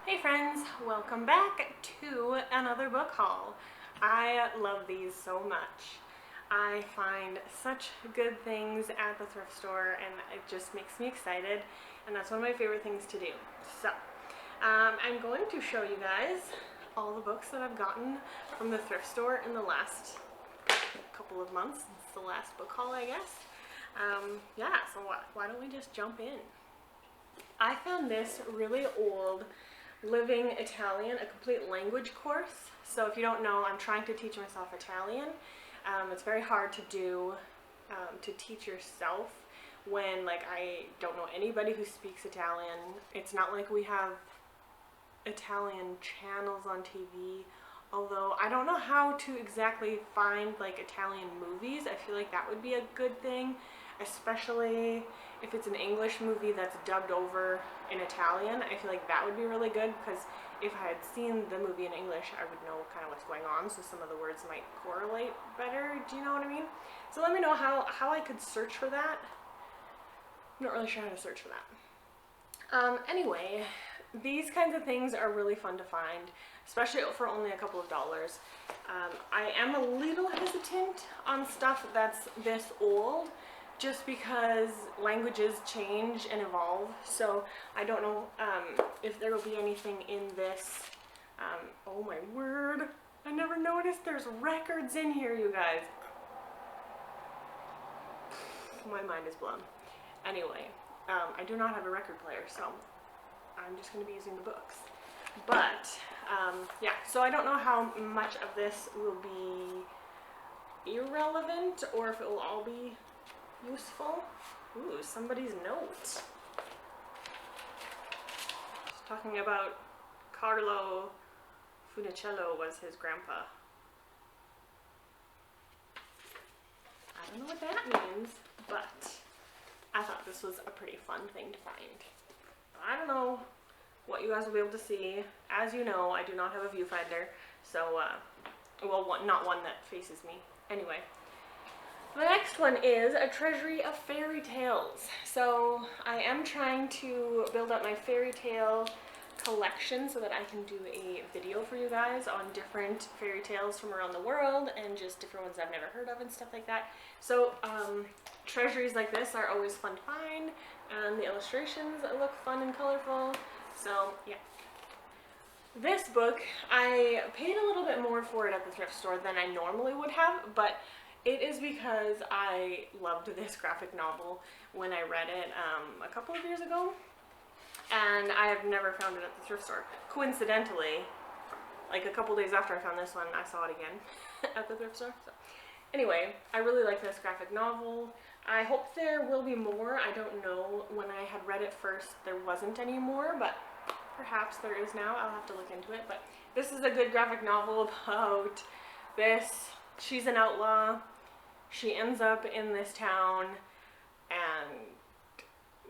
Hey friends, welcome back to another book haul. I love these so much. I find such good things at the thrift store and it just makes me excited, and that's one of my favorite things to do. So, I'm going to show you guys all the books that I've gotten from the thrift store in the last couple of months since the last book haul, I guess. Yeah, so why don't we just jump in? I found this really old Living Italian, a complete language course. So if you don't know, I'm trying to teach myself Italian. It's very hard to do, to teach yourself when I don't know anybody who speaks Italian. It's not like we have Italian channels on TV, although I don't know how to exactly find Italian movies. I feel like that would be a good thing, especially if it's an English movie that's dubbed over in Italian. I feel like that would be really good, because if I had seen the movie in English, I would know kind of what's going on, so some of the words might correlate better. Do you know what I mean? So let me know how I could search for that. I'm not really sure how to search for that. Anyway, these kinds of things are really fun to find, especially for only a couple of dollars. I am a little hesitant on stuff that's this old, just because languages change and evolve, so I don't know if there will be anything in this. Oh my word, I never noticed there's records in here, you guys. My mind is blown. Anyway, I do not have a record player, so I'm just going to be using the books. But, yeah, so I don't know how much of this will be irrelevant or if it will all be useful. Ooh, somebody's note. Just talking about Carlo Funicello was his grandpa. I don't know what that means, but I thought this was a pretty fun thing to find. I don't know what you guys will be able to see. As you know, I do not have a viewfinder, so, well, not one that faces me. Anyway. The next one is a treasury of fairy tales. So I am trying to build up my fairy tale collection so that I can do a video for you guys on different fairy tales from around the world and just different ones I've never heard of and stuff like that. So treasuries like this are always fun to find, and the illustrations look fun and colorful. So yeah. This book, I paid a little bit more for it at the thrift store than I normally would have, but it is because I loved this graphic novel when I read it a couple of years ago, and I have never found it at the thrift store. Coincidentally, like a couple days after I found this one, I saw it again at the thrift store. So anyway, I really like this graphic novel. I hope there will be more. I don't know. When I had read it first, there wasn't any more, but perhaps there is now. I'll have to look into it. But this is a good graphic novel about this. She's an outlaw. She ends up in this town, and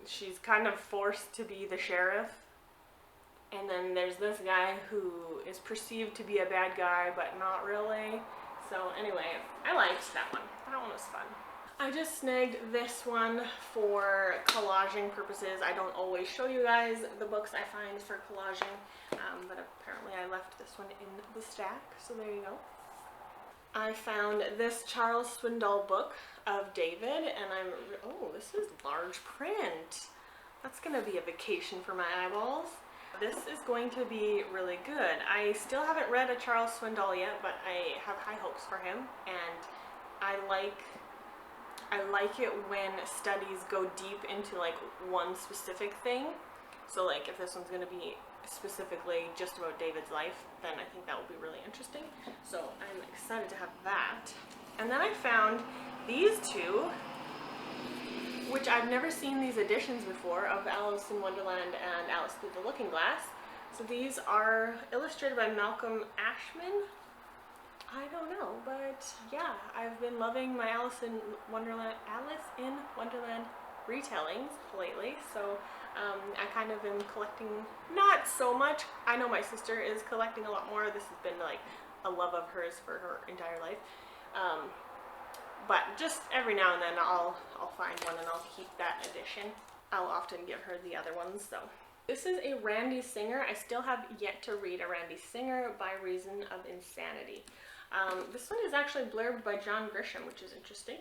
she's kind of forced to be the sheriff. And then there's this guy who is perceived to be a bad guy, but not really. So anyway, I liked that one. That one was fun. I just snagged this one for collaging purposes. I don't always show you guys the books I find for collaging, but apparently I left this one in the stack, so there you go. I found this Charles Swindoll book of David, and oh, this is large print. That's gonna be a vacation for my eyeballs. This is going to be really good. I still haven't read a Charles Swindoll yet, but I have high hopes for him, and I like it when studies go deep into one specific thing. So if this one's gonna be specifically just about David's life, then I think that will be really interesting. So I'm excited to have that. And then I found these two, which I've never seen these editions before, of Alice in Wonderland and Alice Through the Looking Glass. So these are illustrated by Malcolm Ashman. I don't know, but yeah, I've been loving my Alice in Wonderland retellings lately, so I kind of am collecting, not so much. I know my sister is collecting a lot more. This has been a love of hers for her entire life. But just every now and then I'll find one and I'll keep that edition. I'll often give her the other ones, so This is a Randy Singer. I still have yet to read a Randy Singer by reason of insanity. This one is actually blurbed by John Grisham, which is interesting.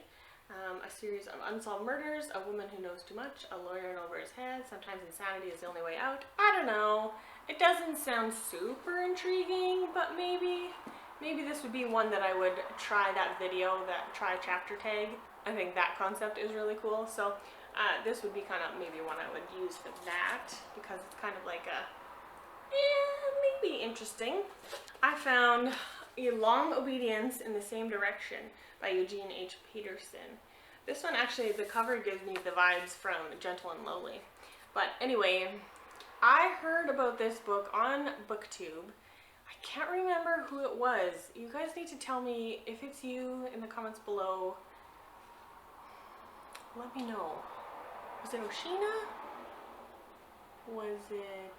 A series of unsolved murders, a woman who knows too much, a lawyer in over his head, sometimes insanity is the only way out. I don't know. It doesn't sound super intriguing, but maybe this would be one that I would try that video, that try chapter tag. I think that concept is really cool. So this would be kind of maybe one I would use for that, because it's kind of like a, maybe interesting. I found A Long Obedience in the Same Direction by Eugene H. Peterson. This one actually, the cover gives me the vibes from Gentle and Lowly. But anyway, I heard about this book on BookTube. I can't remember who it was. You guys need to tell me if it's you in the comments below. Let me know. Was it Oshina? Was it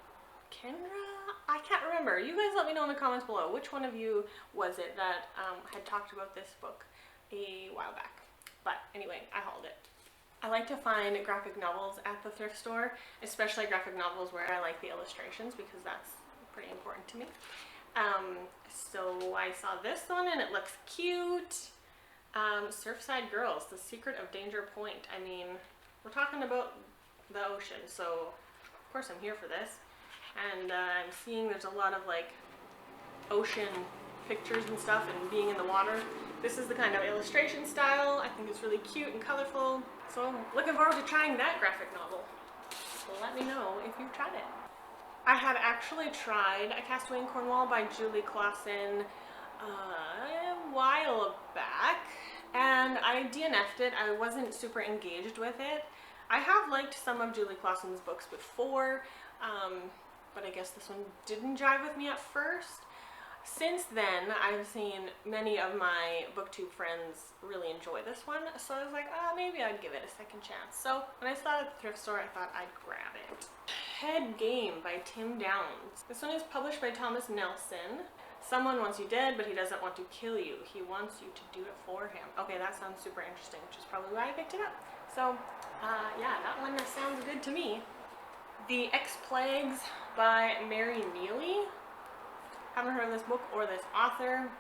Kendra? I can't remember. You guys let me know in the comments below. Which one of you was it that had talked about this book a while back? But anyway, I hauled it. I like to find graphic novels at the thrift store, especially graphic novels where I like the illustrations, because that's pretty important to me. So I saw this one and it looks cute. Surfside Girls, The Secret of Danger Point. I mean, we're talking about the ocean, so of course I'm here for this. And I'm seeing there's a lot of like ocean pictures and stuff and being in the water. This is the kind of illustration style. I think it's really cute and colorful. So looking forward to trying that graphic novel. So let me know if you've tried it. I had actually tried A Castaway in Cornwall by Julie Clausen a while back, and I DNF'd it. I wasn't super engaged with it. I have liked some of Julie Clausen's books before, but I guess this one didn't jive with me at first. Since then, I've seen many of my booktube friends really enjoy this one, so I was like, maybe I'd give it a second chance. So when I saw it at the thrift store, I thought I'd grab it. Head Game by Tim Downs. This one is published by Thomas Nelson. Someone wants you dead, but he doesn't want to kill you. He wants you to do it for him. Okay, that sounds super interesting, which is probably why I picked it up. So, yeah, that one sounds good to me. The X-Plagues by Mary Neely. Haven't heard of this book or this author.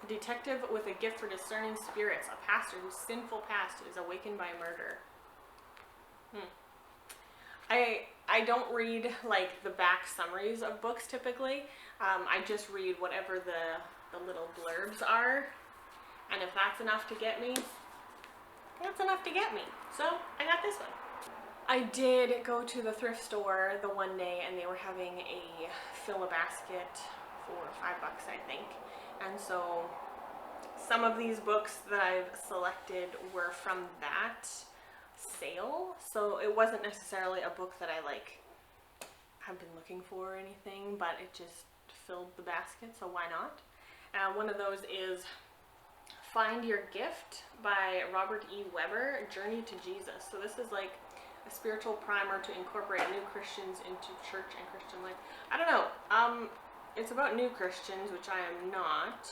A detective with a gift for discerning spirits. A pastor whose sinful past is awakened by murder. I don't read like the back summaries of books typically. I just read whatever the little blurbs are. And if that's enough to get me, that's enough to get me. So I got this one. I did go to the thrift store the one day and they were having a fill-a-basket for $5, I think. And so some of these books that I've selected were from that sale. So it wasn't necessarily a book that I like have been looking for or anything, but it just filled the basket, so why not? One of those is Find Your Gift by Robert E. Weber, Journey to Jesus. So this is like a spiritual primer to incorporate new Christians into church and Christian life. I don't know. It's about new Christians, which I am not,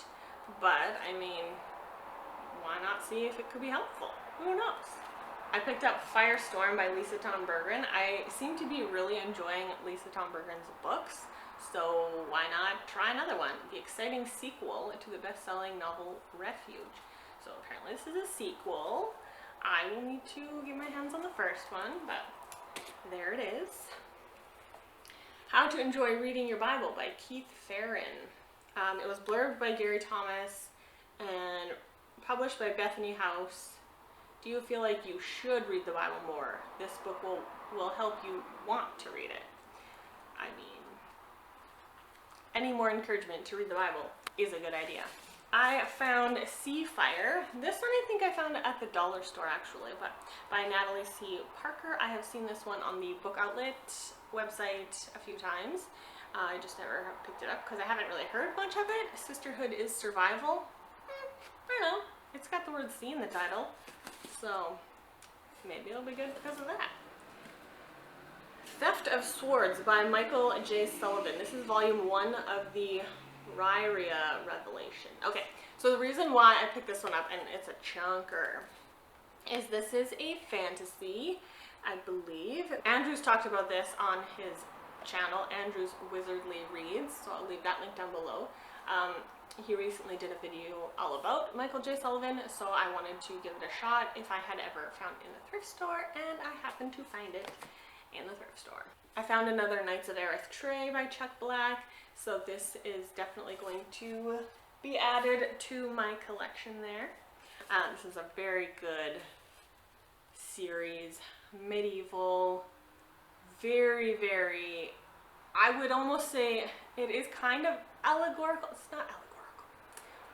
but I mean, why not see if it could be helpful? Who knows? I picked up Firestorm by Lisa Tom Bergren. I seem to be really enjoying Lisa Tom Bergren's books, so why not try another one? The exciting sequel to the best-selling novel Refuge. So apparently this is a sequel. I will need to get my hands on the first one, but there it is. How to Enjoy Reading Your Bible by Keith Farron. It was blurbed by Gary Thomas and published by Bethany House. Do you feel like you should read the Bible more? This book will help you want to read it. I mean, any more encouragement to read the Bible is a good idea. I found Seafire. This one I think I found at the dollar store actually, but by Natalie C. Parker. I have seen this one on the Book Outlet website a few times. I just never picked it up because I haven't really heard much of it. Sisterhood is Survival. I don't know. It's got the word "sea" in the title, so maybe it'll be good because of that. Theft of Swords by Michael J. Sullivan. This is volume 1 of the Ryria Revelation. Okay, so the reason why I picked this one up, and it's a chunker, is this is a fantasy, I believe. Andrew's talked about this on his channel, Andrew's Wizardly Reads, so I'll leave that link down below. He recently did a video all about Michael J. Sullivan, so I wanted to give it a shot if I had ever found it in the thrift store, and I happened to find it in the thrift store. I found another Knights of Aerith tray by Chuck Black, so this is definitely going to be added to my collection there. This is a very good series, medieval, very, I would almost say it is kind of allegorical. It's not allegorical.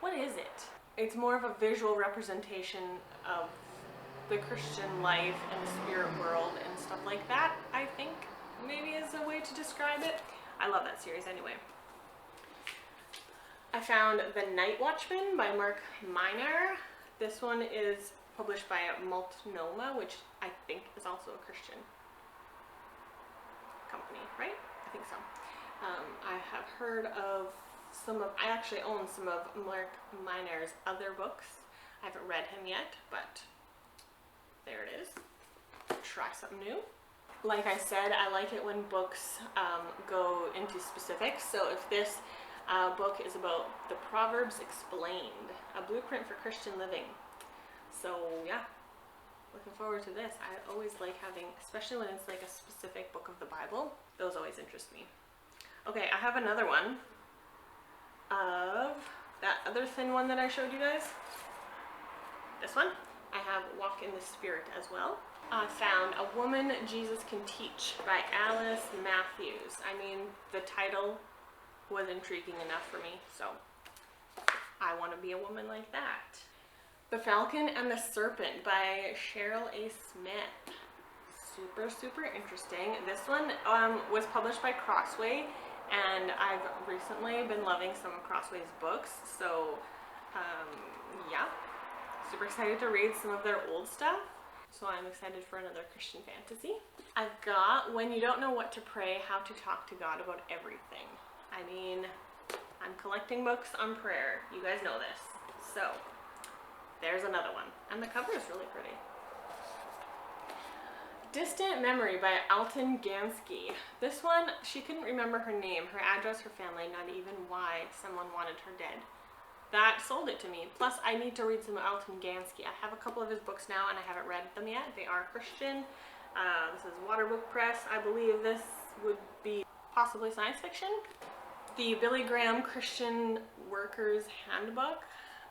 What is it? It's more of a visual representation of the Christian life and the spirit world and stuff like that, I think maybe is a way to describe it. I love that series anyway. I found The Night Watchman by Mark Miner. This one is published by Multnomah, which I think is also a Christian company, right? I think so. I have heard of I actually own some of Mark Miner's other books. I haven't read him yet, but there it is. Try something new. Like I said, I like it when books go into specifics. So if this book is about the Proverbs Explained, a blueprint for Christian living. So yeah, looking forward to this. I always like having, especially when it's like a specific book of the Bible, those always interest me. Okay, I have another one of that other thin one that I showed you guys. This one. I have Walk in the Spirit as well. I found A Woman Jesus Can Teach by Alice Matthews. I mean, the title was intriguing enough for me, so I want to be a woman like that. The Falcon and the Serpent by Cheryl A. Smith. Super interesting. This one was published by Crossway, and I've recently been loving some of Crossway's books, so yeah, super excited to read some of their old stuff. So I'm excited for another Christian fantasy. I've got When You Don't Know What to Pray, How to Talk to God About Everything. I mean, I'm collecting books on prayer. You guys know this. So there's another one. And the cover is really pretty. Distant Memory by Alton Gansky. This one, she couldn't remember her name, her address, her family, not even why someone wanted her dead. That sold it to me. Plus, I need to read some Alton Gansky. I have a couple of his books now, and I haven't read them yet. They are Christian. This is Waterbook Press. I believe this would be possibly science fiction. The Billy Graham Christian Workers Handbook.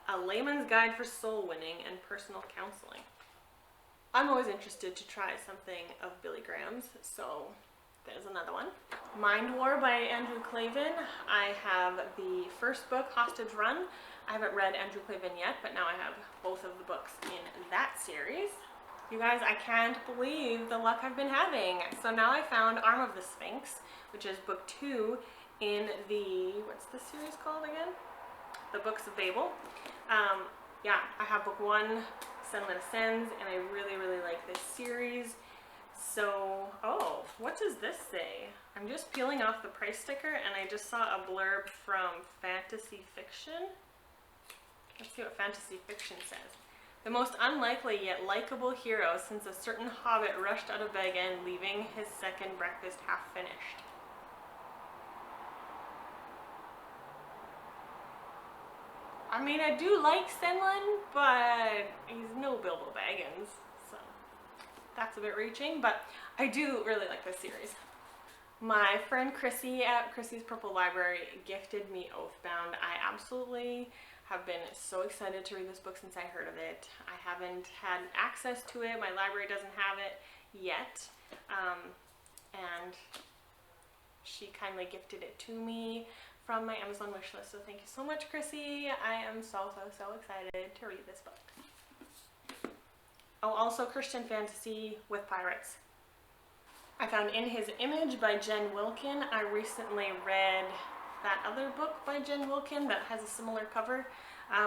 A Layman's Guide for Soul Winning and Personal Counseling. I'm always interested to try something of Billy Graham's, so there's another one. Mind War by Andrew Clavin. I have the first book, Hostage Run. I haven't read Andrew Clavin yet, but now I have both of the books in that series. You guys, I can't believe the luck I've been having. So now I found Arm of the Sphinx, which is book 2 in the, what's the series called again? The Books of Babel. Yeah, I have book 1, Sendment Ascends, and I really like this series. So, oh, what does this say? I'm just peeling off the price sticker and I just saw a blurb from Fantasy Fiction. Let's see what Fantasy Fiction says. The most unlikely yet likable hero since a certain hobbit rushed out of bed again, leaving his second breakfast half finished. I mean, I do like Senlin, but he's no Bilbo Baggins, so that's a bit reaching, but I do really like this series. My friend Chrissy at Chrissy's Purple Library gifted me Oathbound. I absolutely have been so excited to read this book since I heard of it. I haven't had access to it. My library doesn't have it yet, and she kindly gifted it to me from my Amazon wishlist, so thank you so much, Chrissy. I am so excited to read this book. Oh, also Christian fantasy with pirates. I found In His Image by Jen Wilkin. I recently read that other book by Jen Wilkin that has a similar cover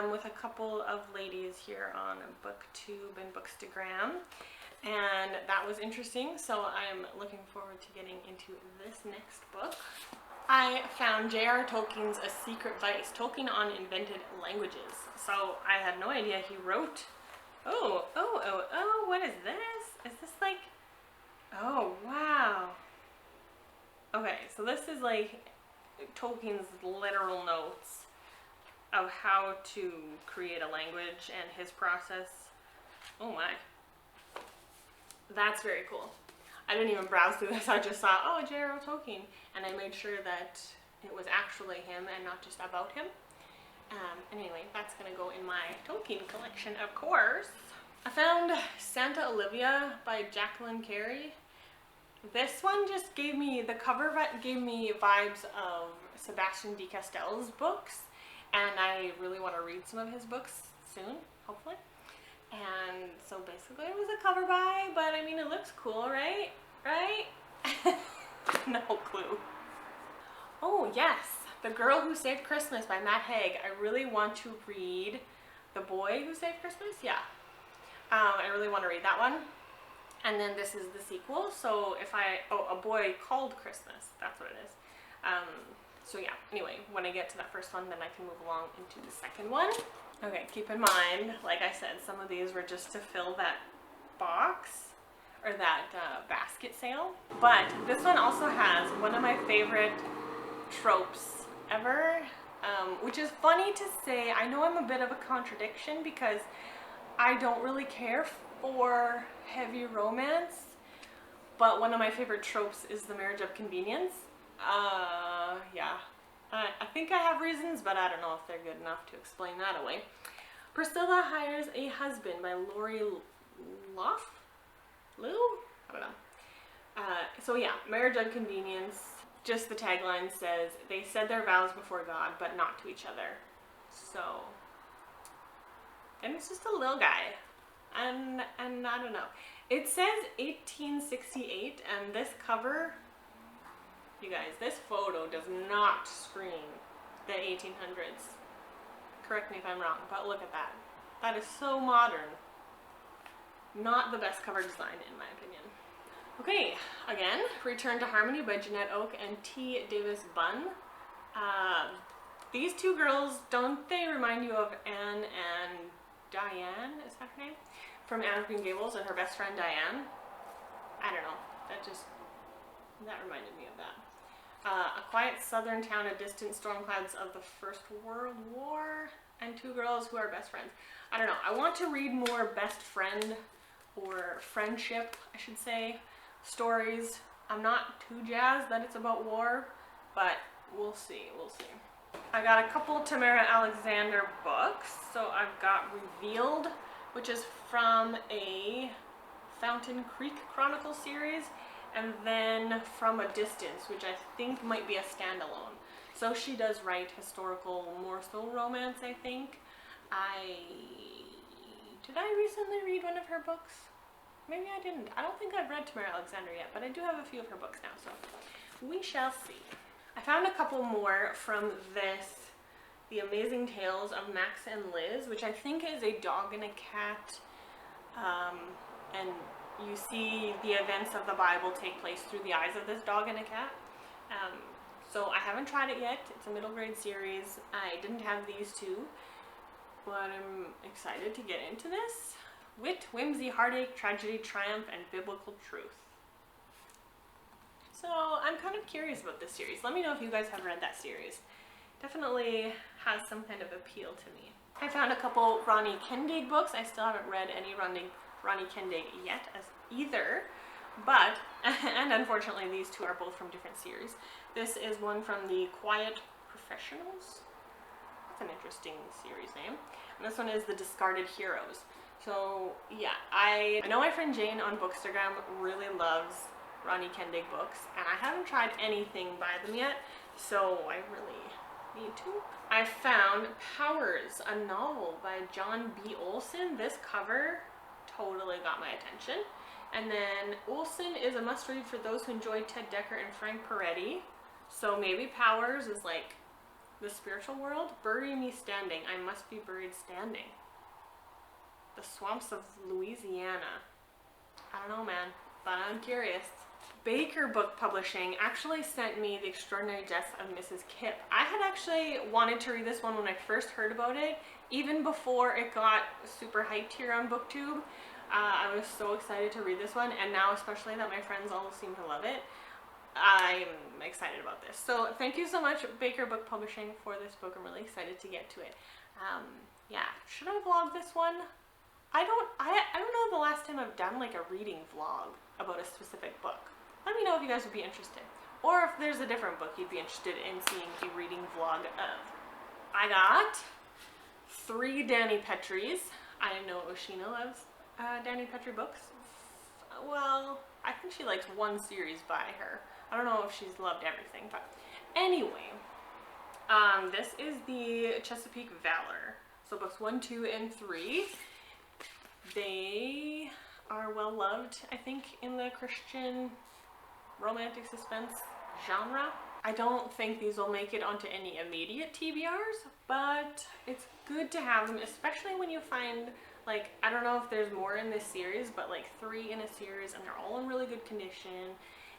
with a couple of ladies here on BookTube and Bookstagram, and that was interesting, so I'm looking forward to getting into this next book. I found J.R. Tolkien's A Secret Vice, Tolkien on Invented Languages. So I had no idea he wrote. Oh, what is this? Is this like, oh wow. Okay, so this is like Tolkien's literal notes of how to create a language and his process. Oh my. That's very cool. I didn't even browse through this, I just saw, oh, J.R.R. Tolkien, and I made sure that it was actually him and not just about him. Anyway, that's gonna go in my Tolkien collection, of course. I found Santa Olivia by Jacqueline Carey. This one just gave me, the cover gave me vibes of Sebastian de Castell's books, and I really want to read some of his books soon, hopefully. And so basically it was a cover buy, but I mean, it looks cool, right? Right? No clue. Oh yes, The Girl Who Saved Christmas by Matt Haig. I really want to read The Boy Who Saved Christmas. Yeah, I really want to read that one. And then this is the sequel. So if A Boy Called Christmas. That's what it is. So yeah. Anyway, when I get to that first one, then I can move along into the second one. Okay, keep in mind, like I said, some of these were just to fill that box or that basket sale. But this one also has one of my favorite tropes ever, which is funny to say. I know I'm a bit of a contradiction because I don't really care for heavy romance, but one of my favorite tropes is the marriage of convenience. Yeah. I think I have reasons, but I don't know if they're good enough to explain that away. Priscilla Hires a Husband by Lori Lough? Lou? I don't know. So yeah, marriage of convenience. Just the tagline says, they said their vows before God, but not to each other. So, and it's just a little guy. And I don't know. It says 1868, and this cover, you guys, this photo does not scream the 1800s. Correct me if I'm wrong, but look at that. That is so modern. Not the best cover design, in my opinion. Okay, again, Return to Harmony by Jeanette Oak and T. Davis Bunn. These two girls, don't they remind you of Anne and Diane, is that her name? From Anne of Green Gables and her best friend Diane. I don't know, that reminded me of that. A quiet southern town, a distant storm clouds of the First World War, and two girls who are best friends. I don't know, I want to read more best friend, or friendship, I should say, stories. I'm not too jazzed that it's about war, but we'll see, we'll see. I got a couple Tamara Alexander books. So I've got Revealed, which is from a Fountain Creek Chronicle series, and then From a Distance, which I think might be a standalone. So she does write historical morsel romance, I think. Did I recently read one of her books? Maybe I didn't. I don't think I've read Tamara Alexander yet, but I do have a few of her books now, so we shall see. I found a couple more from this, The Amazing Tales of Max and Liz, which I think is a dog and a cat, and you see the events of the Bible take place through the eyes of this dog and a cat. So I haven't tried it yet. It's a middle grade series. I didn't have these two, but I'm excited to get into this. Wit, Whimsy, Heartache, Tragedy, Triumph, and Biblical Truth. So I'm kind of curious about this series. Let me know if you guys have read that series. Definitely has some kind of appeal to me. I found a couple Ronnie Kendig books. I still haven't read any Ronnie Kendig yet as either, but, and unfortunately these two are both from different series. This is one from the Quiet Professionals. That's an interesting series name. And this one is The Discarded Heroes. So yeah, I know my friend Jane on Bookstagram really loves Ronnie Kendig books, and I haven't tried anything by them yet, so I really need to. I found Powers, a novel by John B. Olson. This cover totally got my attention. And then Olson is a must-read for those who enjoy Ted Dekker and Frank Peretti. So maybe Powers is like the spiritual world. Bury Me Standing. I Must Be Buried Standing. The Swamps of Louisiana. I don't know, man, but I'm curious. Baker Book Publishing actually sent me The Extraordinary Deaths of Mrs. Kipp. I had actually wanted to read this one when I first heard about it, even before it got super hyped here on BookTube. I was so excited to read this one, and now especially that my friends all seem to love it, I'm excited about this. So thank you so much, Baker Book Publishing, for this book. I'm really excited to get to it. Yeah, should I vlog this one? I don't know the last time I've done like a reading vlog about a specific book. Let me know if you guys would be interested. Or if there's a different book you'd be interested in seeing a reading vlog of. I got 3 Danny Petries. I know Oshina loves Danny Petrie books. Well, I think she likes one series by her. I don't know if she's loved everything, but anyway, this is the Chesapeake Valor. So books 1, 2, and 3. They are well loved, I think, in the Christian romantic suspense genre. I don't think these will make it onto any immediate TBRs, but it's good to have them, especially when you find, like, I don't know if there's more in this series, but like 3 in a series and they're all in really good condition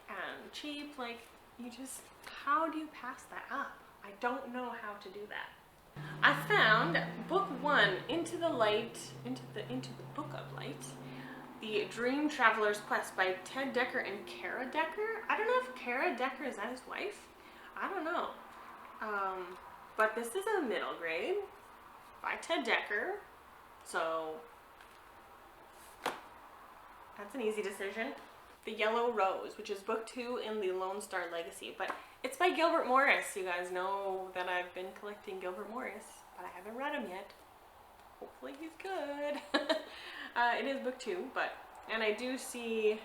and cheap. Like, you just, how do you pass that up? I don't know how to do that. I found book 1, Into the Book of Light, The Dream Traveler's Quest by Ted Dekker and Kara Dekker. I don't know if Kara Dekker, is that his wife? I don't know. But this is a middle grade by Ted Dekker. So that's an easy decision. The Yellow Rose, which is book 2 in the Lone Star Legacy, but it's by Gilbert Morris. You guys know that I've been collecting Gilbert Morris, but I haven't read him yet. Hopefully he's good. It is book 2, and I do see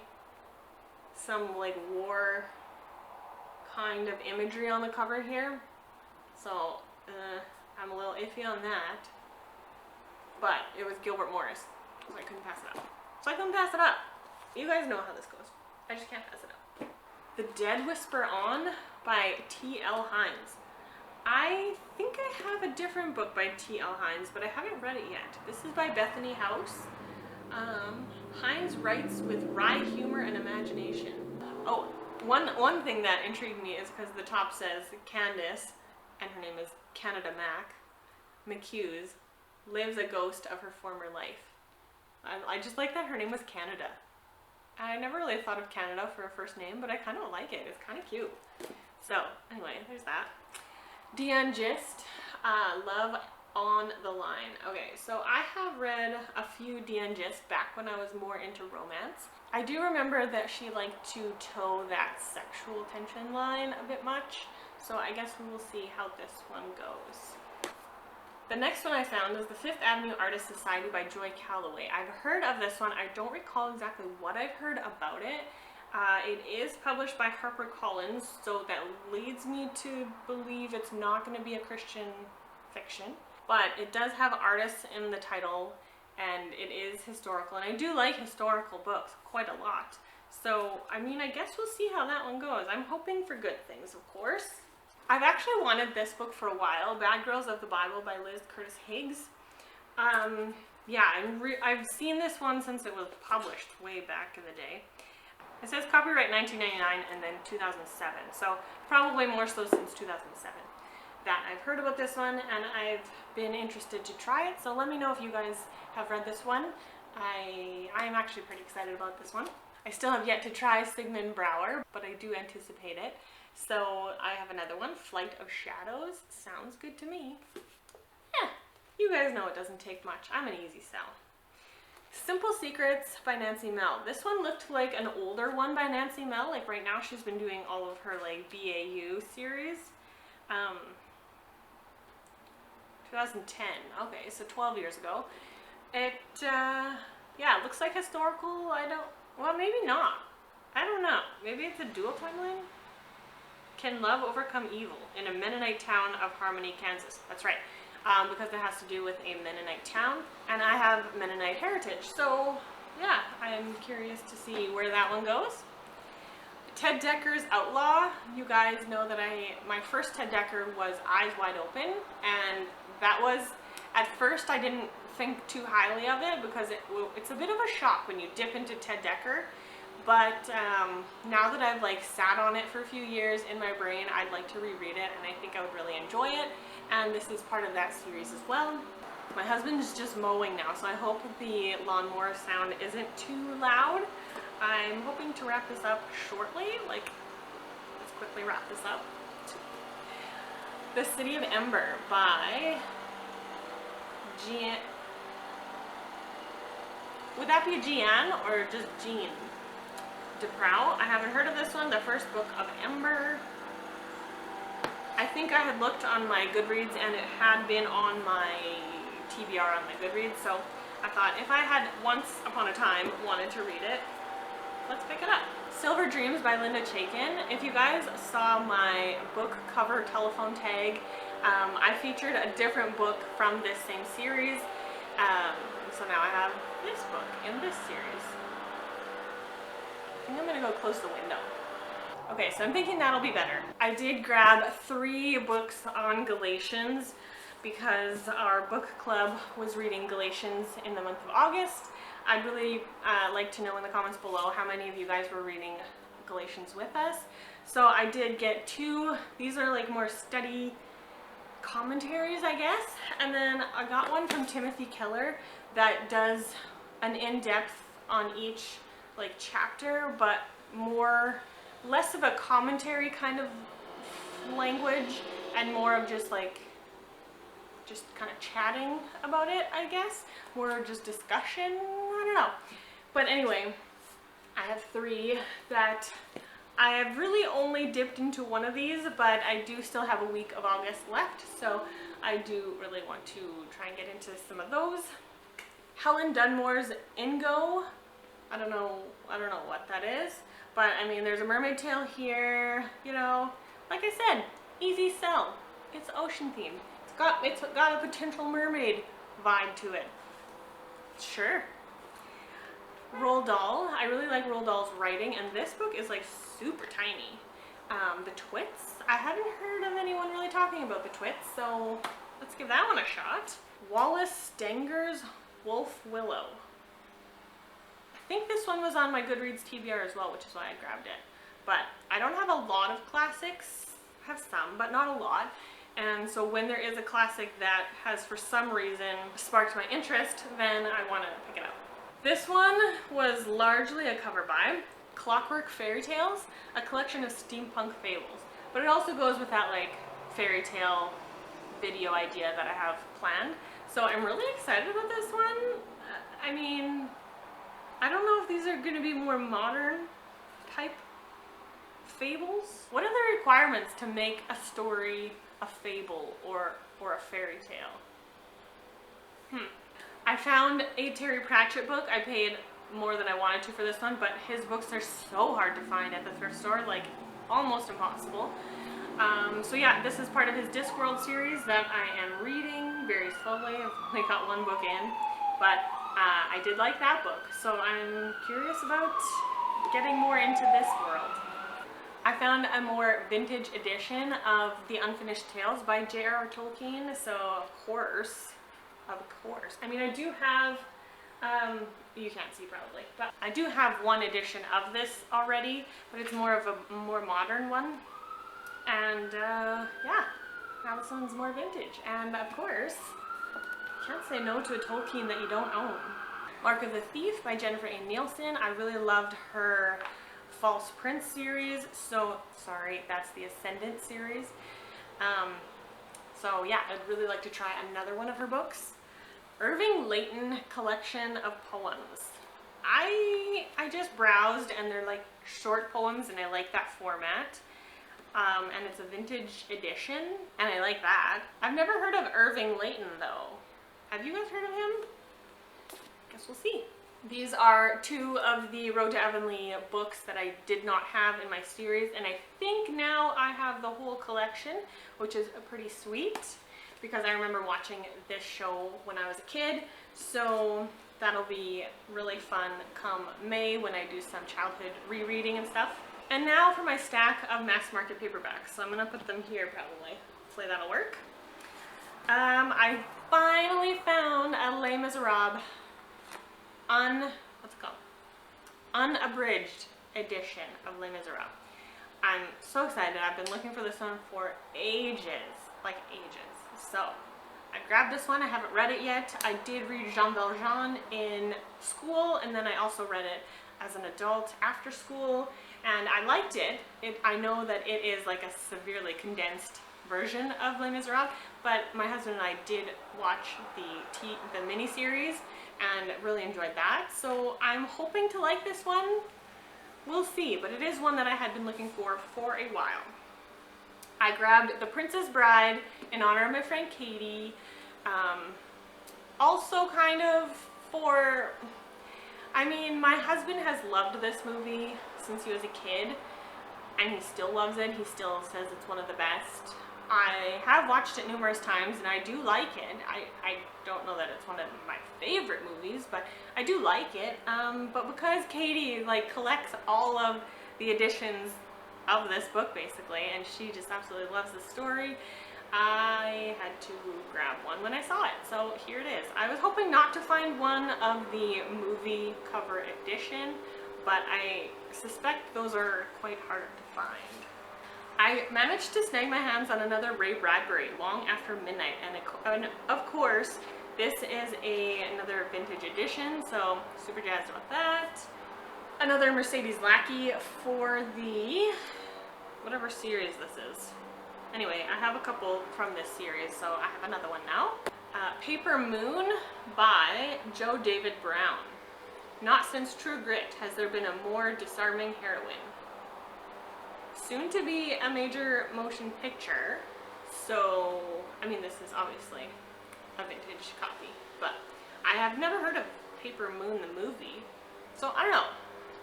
some like war kind of imagery on the cover here, so I'm a little iffy on that. But it was Gilbert Morris, so I couldn't pass it up. You guys know how this goes. I just can't pass it up. The Dead Whisper On by T.L. Hines. I think I have a different book by T.L. Hines, but I haven't read it yet. This is by Bethany House. Hines writes with wry humor and imagination. Oh, one thing that intrigued me is because the top says Candace, and her name is Canada Mac, McHughes, lives a ghost of her former life. I just like that her name was Canada. I never really thought of Canada for a first name, but I kind of like it. It's kind of cute. So anyway, there's that. Deanne Gist, Love on the Line. Okay, so I have read a few Deanne Gist back when I was more into romance. I do remember that she liked to toe that sexual tension line a bit much, so I guess we will see how this one goes. The next one I found is the Fifth Avenue Artist Society by Joy Calloway. I've heard of this one. I don't recall exactly what I've heard about it. It is published by HarperCollins, so that leads me to believe it's not going to be a Christian fiction. But it does have artists in the title, and it is historical. And I do like historical books quite a lot. So, I mean, I guess we'll see how that one goes. I'm hoping for good things, of course. I've actually wanted this book for a while, Bad Girls of the Bible by Liz Curtis Higgs. Yeah, I've seen this one since it was published way back in the day. It says copyright 1999 and then 2007, so probably more so since 2007 that I've heard about this one, and I've been interested to try it, so let me know if you guys have read this one. I am actually pretty excited about this one. I still have yet to try Sigmund Bauer, but I do anticipate it. So I have another one, Flight of Shadows. Sounds good to me. Yeah, you guys know it doesn't take much. I'm an easy sell. Simple Secrets by Nancy Mell. This one looked like an older one by Nancy Mell. Like right now she's been doing all of her like BAU series. 2010. Okay, so 12 years ago. It, yeah, it looks like historical. Well, maybe not. I don't know. Maybe it's a dual timeline? Can Love Overcome Evil in a Mennonite Town of Harmony, Kansas? That's right, because it has to do with a Mennonite town, and I have Mennonite heritage, so yeah, I'm curious to see where that one goes. Ted Dekker's Outlaw. You guys know that my first Ted Dekker was Eyes Wide Open, and that was, at first I didn't think too highly of it because it's a bit of a shock when you dip into Ted Dekker. But now that I've like sat on it for a few years in my brain, I'd like to reread it, and I think I would really enjoy it. And this is part of that series as well. My husband's just mowing now, so I hope the lawnmower sound isn't too loud. I'm hoping to wrap this up shortly, like quickly wrap this up. The City of Ember by Jean. Would that be Jean or just Jean? DeProw. I haven't heard of this one. The first book of Ember. I think I had looked on my Goodreads and it had been on my TBR on my Goodreads, so I thought if I had once upon a time wanted to read it, let's pick it up. Silver Dreams by Linda Chaikin. If you guys saw my book cover telephone tag, I featured a different book from this same series. So now I have this book in this series. I think I'm gonna go close the window. Okay, so I'm thinking that'll be better. I did grab 3 books on Galatians because our book club was reading Galatians in the month of August. I'd really like to know in the comments below how many of you guys were reading Galatians with us. So I did get 2. These are like more study commentaries, I guess. And then I got one from Timothy Keller that does an in-depth on each like chapter, but less of a commentary kind of language and more of just like kind of chatting about it, I guess. More just discussion, I don't know. But anyway, I have 3 that I have really only dipped into one of these, but I do still have a week of August left, so I do really want to try and get into some of those. Helen Dunmore's Ingo. I don't know what that is, but I mean, there's a mermaid tale here, you know, like I said, easy sell. It's ocean themed. It's got a potential mermaid vibe to it. Sure. Roald Dahl. I really like Roald Dahl's writing, and this book is like super tiny. The Twits. I haven't heard of anyone really talking about the Twits, so let's give that one a shot. Wallace Stenger's Wolf Willow. I think this one was on my Goodreads TBR as well, which is why I grabbed it. But I don't have a lot of classics. I have some, but not a lot. And so when there is a classic that has for some reason sparked my interest, then I want to pick it up. This one was largely a cover by Clockwork Fairy Tales, a collection of steampunk fables. But it also goes with that like fairy tale video idea that I have planned. So I'm really excited about this one. I mean, I don't know if these are going to be more modern type fables. What are the requirements to make a story a fable or a fairy tale? I found a Terry Pratchett book. I paid more than I wanted to for this one, but his books are so hard to find at the thrift store, like almost impossible. So yeah, this is part of his Discworld series that I am reading very slowly. I've only got 1 book in, but I did like that book, so I'm curious about getting more into this world. I found a more vintage edition of The Unfinished Tales by J.R.R. Tolkien, so of course. I mean, I do have, you can't see probably, but I do have 1 edition of this already, but it's more of a more modern one. And yeah, now this one's more vintage. And of course, you can't say no to a Tolkien that you don't own. Mark of the Thief by Jennifer A. Nielsen. I really loved her False Prince series, so sorry, that's the Ascendant series. So yeah, I'd really like to try another one of her books. Irving Layton collection of poems. I just browsed and they're like short poems and I like that format. And it's a vintage edition and I like that. I've never heard of Irving Layton though. Have you guys heard of him? Guess we'll see. These are 2 of the Road to Avonlea books that I did not have in my series, and I think now I have the whole collection, which is pretty sweet because I remember watching this show when I was a kid, so that'll be really fun come May when I do some childhood rereading and stuff. And now for my stack of mass market paperbacks. So I'm gonna put them here probably. Hopefully that'll work. I finally found a Les Miserables unabridged edition of Les Miserables. I'm so excited. I've been looking for this one for ages, like ages. So I grabbed this one. I haven't read it yet. I did read Jean Valjean in school, and then I also read it as an adult after school. and I liked it. I know that it is like a severely condensed version of Les Miserables, but my husband and I did watch the miniseries and really enjoyed that. So I'm hoping to like this one. We'll see, but it is one that I had been looking for a while. I grabbed The Princess Bride in honor of my friend Katie. Also kind of for, I mean, my husband has loved this movie since he was a kid, and he still loves it. He still says it's one of the best. I have watched it numerous times, and I do like it. I don't know that it's one of my favorite movies, but I do like it. But because Katie like collects all of the editions of this book basically, and she just absolutely loves the story, I had to grab one when I saw it. So here it is. I was hoping not to find one of the movie cover edition, but I suspect those are quite hard to find. I managed to snag my hands on another Ray Bradbury, Long After Midnight, and of course this is another vintage edition, so super jazzed about that. Another Mercedes Lackey for the whatever series this is. Anyway, I have a couple from this series, so I have another one now. Paper Moon by Joe David Brown. Not since True Grit has there been a more disarming heroine. Soon to be a major motion picture, so, I mean, this is obviously a vintage copy, but I have never heard of Paper Moon the movie, so I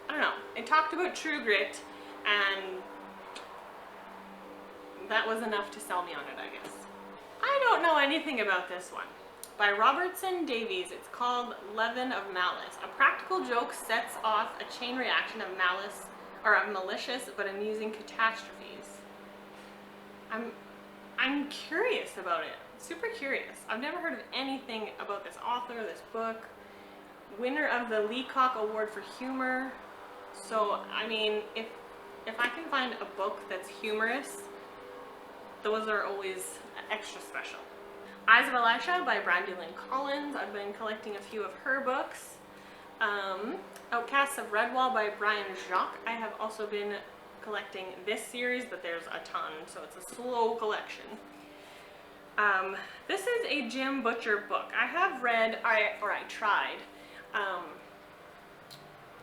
don't know. It talked about True Grit, and that was enough to sell me on it, I guess. I don't know anything about this one. By Robertson Davies, it's called Lovin of Malice. A practical joke sets off a chain reaction of malice, or of malicious but amusing catastrophes. I'm curious about it. Super curious. I've never heard of anything about this author, this book. Winner of the Leacock Award for Humor. So, I mean, if I can find a book that's humorous, those are always extra special. Eyes of Elisha by Brandy Lynn Collins. I've been collecting a few of her books. Outcasts of Redwall by Brian Jacques. I have also been collecting this series, but there's a ton, so it's a slow collection. This is a Jim Butcher book. I have read, I tried,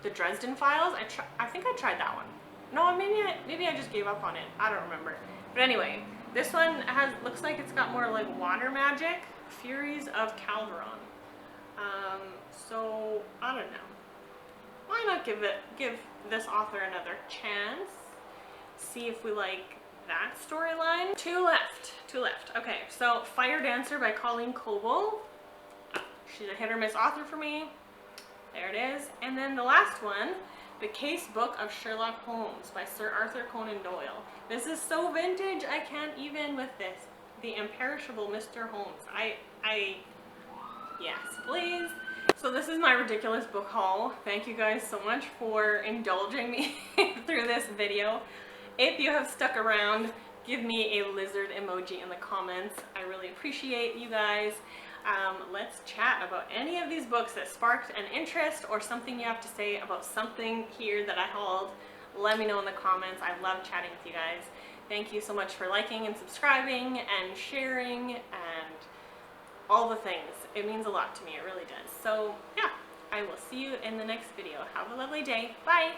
the Dresden Files. I think I tried that one. No, maybe I just gave up on it. I don't remember. But anyway, this one looks like it's got more like water magic. Furies of Calderon. So I don't know. Why not give this author another chance? See if we like that storyline. Two left. Okay, so Fire Dancer by Colleen Coble. She's a hit or miss author for me. There it is. And then the last one, The Case Book of Sherlock Holmes by Sir Arthur Conan Doyle. This is so vintage, I can't even with this. The Imperishable Mr. Holmes. Yes, please. So this is my ridiculous book haul. Thank you guys so much for indulging me through this video. If you have stuck around, give me a lizard emoji in the comments. I really appreciate you guys. Let's chat about any of these books that sparked an interest or something you have to say about something here that I hauled. Let me know in the comments. I love chatting with you guys. Thank you so much for liking and subscribing and sharing and all the things. It means a lot to me. It really does. So yeah, I will see you in the next video. Have a lovely day. Bye.